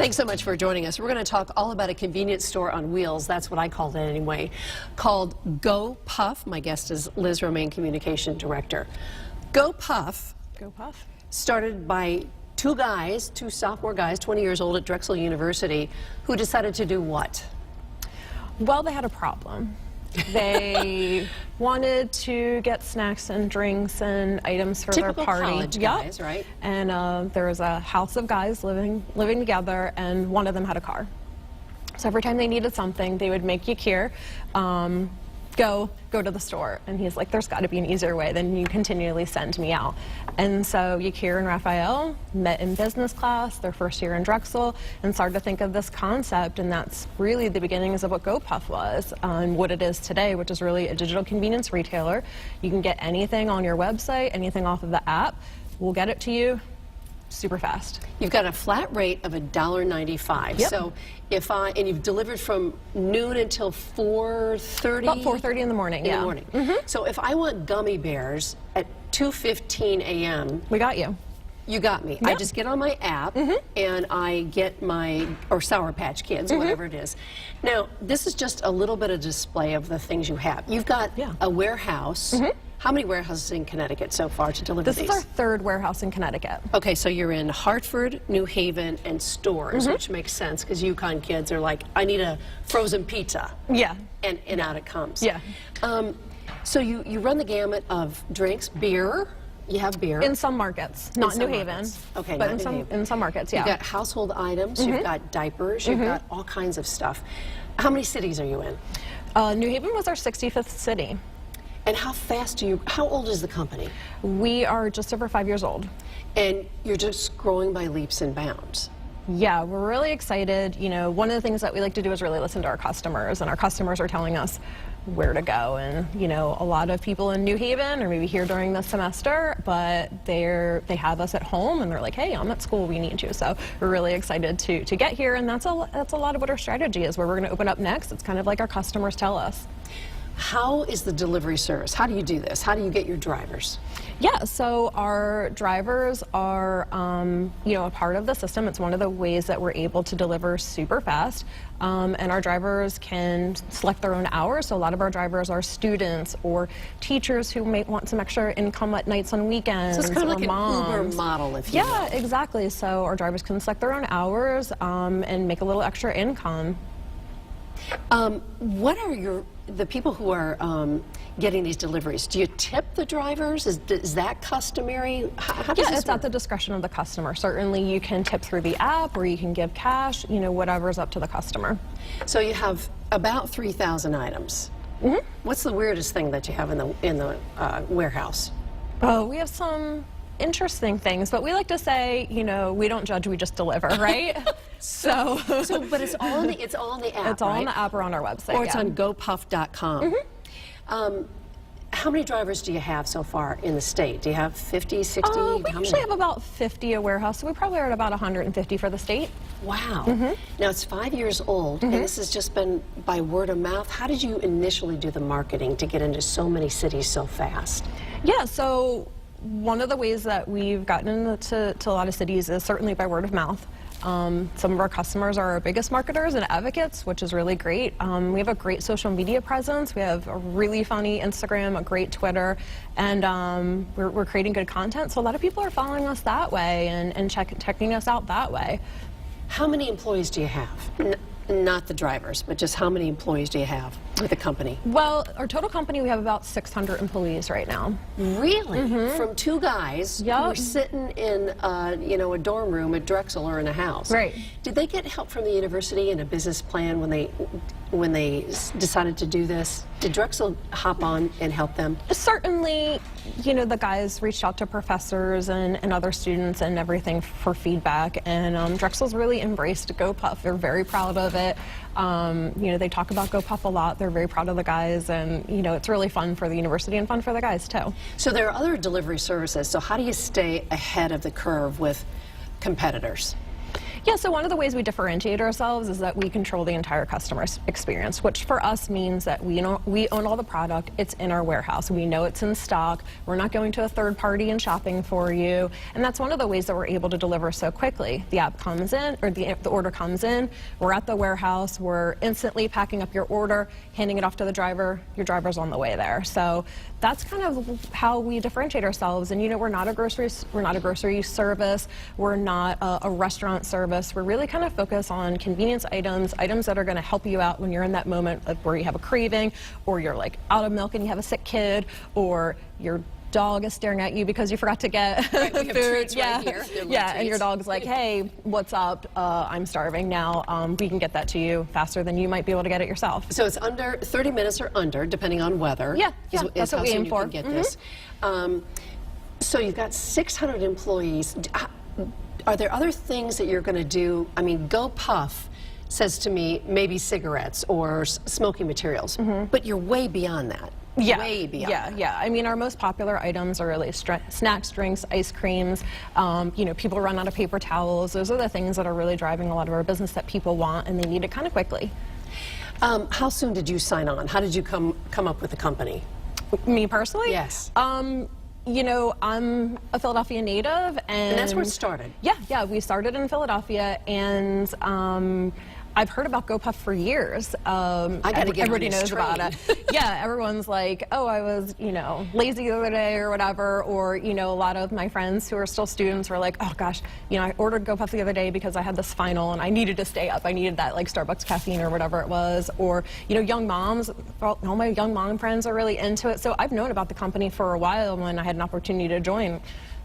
Thanks so much for joining us. We're going to talk all about a convenience store on wheels, that's what I called it anyway, called goPuff. My guest is Liz Romaine, Communication Director. goPuff started by two sophomore guys, 20 years old at Drexel University, who decided to do what? Well, they had a problem. They wanted to get snacks and drinks and items for Typical their party. College guys, right? And there was a house of guys living together, and one of them had a car. So every time they needed something, they would make Yakir go to the store. And he's like, there's got to be an easier way than you continually send me out. And so Yakir and Raphael met in business class, their first year in Drexel, and started to think of this concept. And that's really the beginnings of what goPuff was and what it is today, which is really a digital convenience retailer. You can get anything on your website, anything off of the app. We'll get it to you super fast. You've got a flat rate of $1.95. Yep. So and you've delivered from noon until 4:30? About 4:30 in the morning, in yeah. the morning. So if I want gummy bears at 2:15 a.m. We got you. You got me. Yep. I just get on my app and I get or Sour Patch Kids, whatever it is. Now, this is just a little bit of display of the things you have. You've got a warehouse. How many warehouses in Connecticut so far to deliver these? This is our third warehouse in Connecticut. Okay, so you're in Hartford, New Haven, and Stores, which makes sense because UConn kids are like, I need a frozen pizza. Yeah. And out it comes. Yeah. So you run the gamut of drinks, beer. You have beer. In some markets, not New Haven. Okay, but not in some markets, yeah. You've got household items, you've got diapers, you've got all kinds of stuff. How many cities are you in? New Haven was our 65th city. And how old is the company? We are just over 5 years old. And you're just growing by leaps and bounds. Yeah, we're really excited. You know, one of the things that we like to do is really listen to our customers, and our customers are telling us where to go. And, you know, a lot of people in New Haven are maybe here during the semester, but they have us at home, and they're like, hey, I'm at school, we need you. So we're really excited to get here, and that's a lot of what our strategy is, where we're going to open up next. It's kind of like our customers tell us. How is the delivery service? How do you do this? How do you get your drivers? Yeah, so our drivers are, you know, a part of the system. It's one of the ways that we're able to deliver super fast. And our drivers can select their own hours. So a lot of our drivers are students or teachers who may want some extra income at nights on weekends. So it's kind of like moms. an Uber model, if you will. Yeah, exactly. So our drivers can select their own hours and make a little extra income. What are the people who are getting these deliveries? Do you tip the drivers? Is that customary? How does this it's work? at the discretion of the customer. Certainly you can tip through the app, or you can give cash, you know, whatever's up to the customer. So you have about 3,000 items. What's the weirdest thing that you have in the warehouse? Oh, we have some interesting things, but we like to say, you know, we don't judge, we just deliver, right? But it's all on the app. It's all right? on the app or on our website. Or it's on gopuff.com. How many drivers do you have so far in the state? Do you have 50, 60? We usually have about 50 a warehouse, so we probably are at about 150 for the state. Wow. Now it's 5 years old, and this has just been by word of mouth. How did you initially do the marketing to get into so many cities so fast? Yeah, so one of the ways that we've gotten into a lot of cities is certainly by word of mouth. Some of our customers are our biggest marketers and advocates, which is really great. We have a great social media presence. We have a really funny Instagram, a great Twitter, and we're creating good content. So a lot of people are following us that way and checking us out that way. How many employees do you have? Not the drivers, but just how many employees do you have with the company? Well, our total company, we have about 600 employees right now. Really? From two guys who are sitting in, you know, a dorm room at Drexel or in a house. Right. Did they get help from the university and a business plan when they decided to do this? Did Drexel hop on and help them? Certainly, you know, the guys reached out to professors and other students and everything for feedback, and Drexel's really embraced goPuff. They're very proud of it. You know, they talk about goPuff a lot. They're very proud of the guys, and, you know, it's really fun for the university and fun for the guys, too. So there are other delivery services, so how do you stay ahead of the curve with competitors? Yeah, so one of the ways we differentiate ourselves is that we control the entire customer experience, which for us means that we own all the product. It's in our warehouse. We know it's in stock. We're not going to a third party and shopping for you. And that's one of the ways that we're able to deliver so quickly. The app comes in, or the order comes in, we're at the warehouse, we're instantly packing up your order, handing it off to the driver, your driver's on the way there. So that's kind of how we differentiate ourselves. And we're not a grocery service, we're not a restaurant service. We're really kind of focused on convenience items that are going to help you out when you're in that moment where you have a craving, or you're like out of milk and you have a sick kid, or your dog is staring at you because you forgot to get right, we have food. treats right here. Yeah, and your dog's like, hey, what's up? I'm starving now. We can get that to you faster than you might be able to get it yourself. So it's under 30 minutes or under, depending on weather. Yeah, is that's what how we soon aim you for. can get this. So you've got 600 employees. Are there other things that you're going to do? I mean, goPuff says to me maybe cigarettes or smoking materials, but you're way beyond that. Yeah, way beyond that. Yeah. I mean, our most popular items are really snacks, drinks, ice creams. People run out of paper towels. Those are the things that are really driving a lot of our business that people want, and they need it kind of quickly. How soon did you sign on? How did you come up with the company? Me personally? Yes. I'm a Philadelphia native, And that's where it started. Yeah, we started in Philadelphia, and I've heard about goPuff for years. I got to get everybody on this knows train. about it. Yeah, everyone's like, oh, I was, lazy the other day or whatever. Or, a lot of my friends who are still students were like, oh gosh, I ordered goPuff the other day because I had this final and I needed to stay up. I needed that like Starbucks caffeine or whatever it was. Or, young moms, all my young mom friends are really into it. So I've known about the company for a while. When I had an opportunity to join,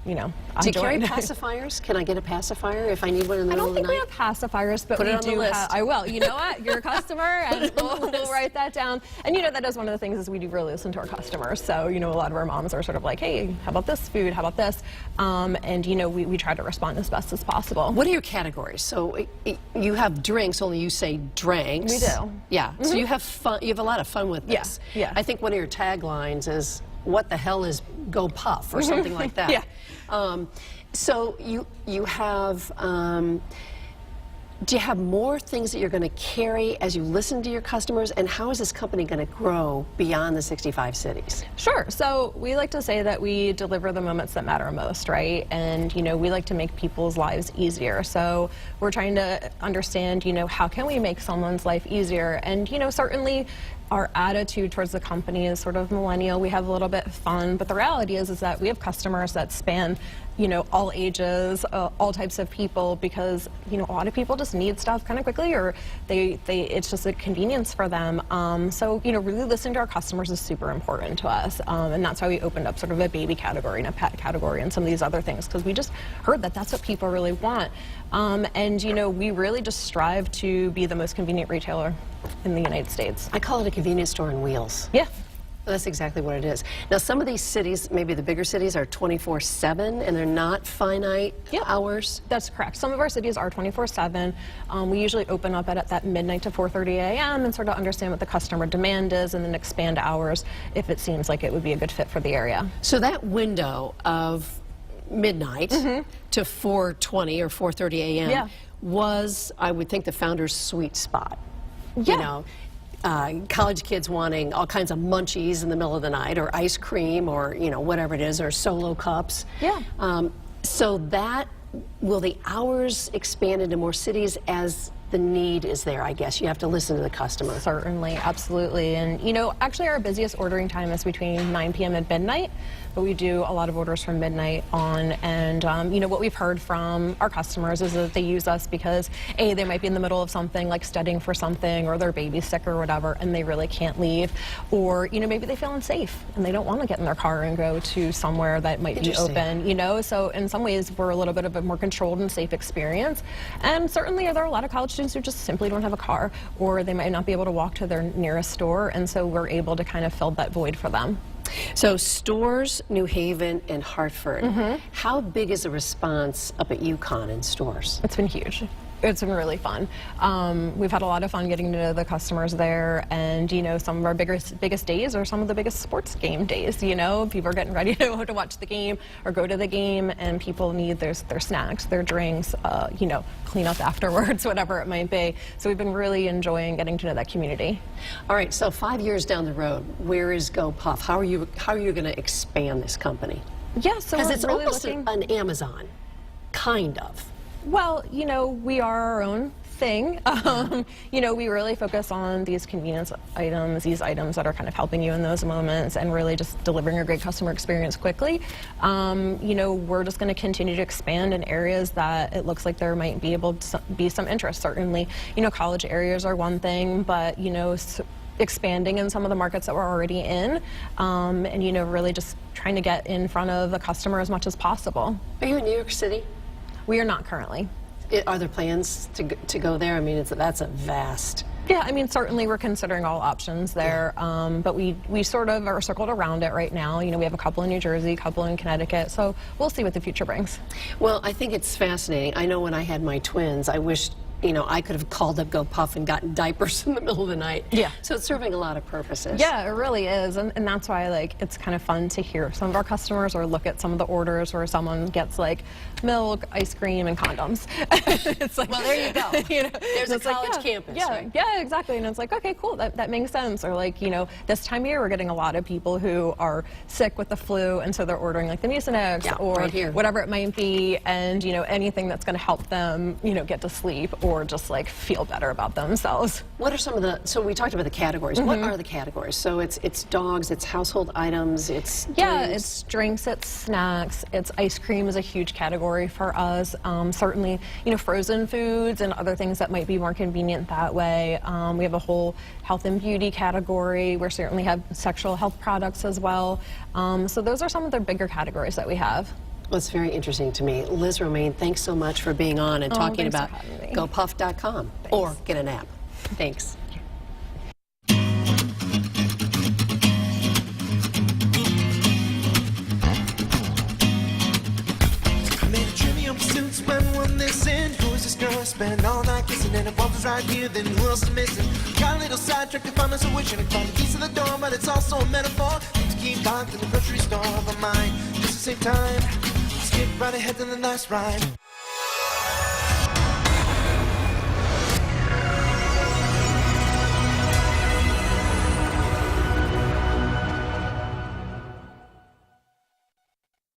Do you carry pacifiers? Can I get a pacifier if I need one in the I middle don't of the think we night? have pacifiers, but Put it we on the do list. have. I will. You know what? You're a customer, and we'll write that down. And that is one of the things is we do really listen to our customers. So a lot of our moms are sort of like, hey, how about this food? How about this? And we try to respond as best as possible. What are your categories? So you have drinks, only you say drinks. We do. Yeah. So you have fun. You have a lot of fun with this. Yeah. I think one of your taglines is "What the hell is goPuff?" or something like that. Yeah. So you have. Do you have more things that you're going to carry as you listen to your customers? And how is this company going to grow beyond the 65 cities? Sure. So we like to say that we deliver the moments that matter most, right? And, we like to make people's lives easier. So we're trying to understand, how can we make someone's life easier? And, certainly our attitude towards the company is sort of millennial. We have a little bit of fun, but the reality is that we have customers that span, all ages, all types of people, because, a lot of people just need stuff kind of quickly, or it's just a convenience for them. So, really listening to our customers is super important to us. And that's why we opened up sort of a baby category and a pet category and some of these other things, because we just heard that that's what people really want. And, we really just strive to be the most convenient retailer in the United States. I call it a convenience store on wheels. Yeah. That's exactly what it is. Now, some of these cities, maybe the bigger cities, are 24/7, and they're not finite hours. That's correct. Some of our cities are 24/7. We usually open up at that midnight to 4:30 a.m. and sort of understand what the customer demand is, and then expand hours if it seems like it would be a good fit for the area. So that window of midnight to 4:20 or 4:30 a.m. was, I would think, the founder's sweet spot. Yeah. College kids wanting all kinds of munchies in the middle of the night, or ice cream, or whatever it is, or solo cups. Yeah. So will the hours expand into more cities as the need is there? I guess you have to listen to the customer. Certainly, absolutely. And actually our busiest ordering time is between 9 p.m. and midnight, but we do a lot of orders from midnight on. And what we've heard from our customers is that they use us because they might be in the middle of something like studying for something, or their baby's sick or whatever, and they really can't leave, or maybe they feel unsafe and they don't want to get in their car and go to somewhere that might be open. So in some ways we're a little bit of a more controlled and safe experience. And certainly there are a lot of college students who just simply don't have a car, or they might not be able to walk to their nearest store, and so we're able to kind of fill that void for them. So stores, New Haven and Hartford. How big is the response up at UConn in stores? It's been huge. It's been really fun. We've had a lot of fun getting to know the customers there, and some of our biggest days are some of the biggest sports game days. People are getting ready to watch the game or go to the game, and people need their snacks, their drinks, clean up afterwards, whatever it might be. So we've been really enjoying getting to know that community. All right, so 5 years down the road, where is goPuff? How are you going to expand this company? Yeah, so because we're it's really almost looking... an Amazon, kind of. Well, we are our own thing. We really focus on these convenience items, these items that are kind of helping you in those moments and really just delivering a great customer experience quickly. We're just going to continue to expand in areas that it looks like there might be able to be some interest. Certainly, college areas are one thing, but, expanding in some of the markets that we're already in, and, really just trying to get in front of the customer as much as possible. Are you in New York City? We are not currently. Are there plans to go there? I mean, that's a vast... Yeah, I mean, certainly we're considering all options there, but we sort of are circled around it right now. We have a couple in New Jersey, a couple in Connecticut, so we'll see what the future brings. Well, I think it's fascinating. I know when I had my twins, I wished I could have called up goPuff and gotten diapers in the middle of the night. Yeah. So it's serving a lot of purposes. Yeah, it really is. And that's why, it's kind of fun to hear some of our customers or look at some of the orders where someone gets, milk, ice cream, and condoms. It's like, well, there you go. There's a college campus, right? Yeah, exactly. And it's like, okay, cool, that makes sense. Or, this time of year, we're getting a lot of people who are sick with the flu, and so they're ordering, the Mucinex or whatever it might be, and, anything that's going to help them, get to sleep or just feel better about themselves. What are some of the, so we talked about the categories. What are the categories? So it's dogs, it's household items, it's drinks. It's drinks, it's snacks, it's ice cream is a huge category for us. Certainly, frozen foods and other things that might be more convenient that way. We have a whole health and beauty category. We certainly have sexual health products as well. So those are some of the bigger categories that we have. Well, it's very interesting to me. Liz Romaine, thanks so much for being on and talking about goPuff.com or get an app. Thanks. Spend all night kissing and if was right here, then who else is missing? Got a little sidetracked to find myself wishing I could find the keys to the door, but it's also a metaphor. Need to keep locked in the grocery store, but mine just to save time. Skip right ahead to the last ride.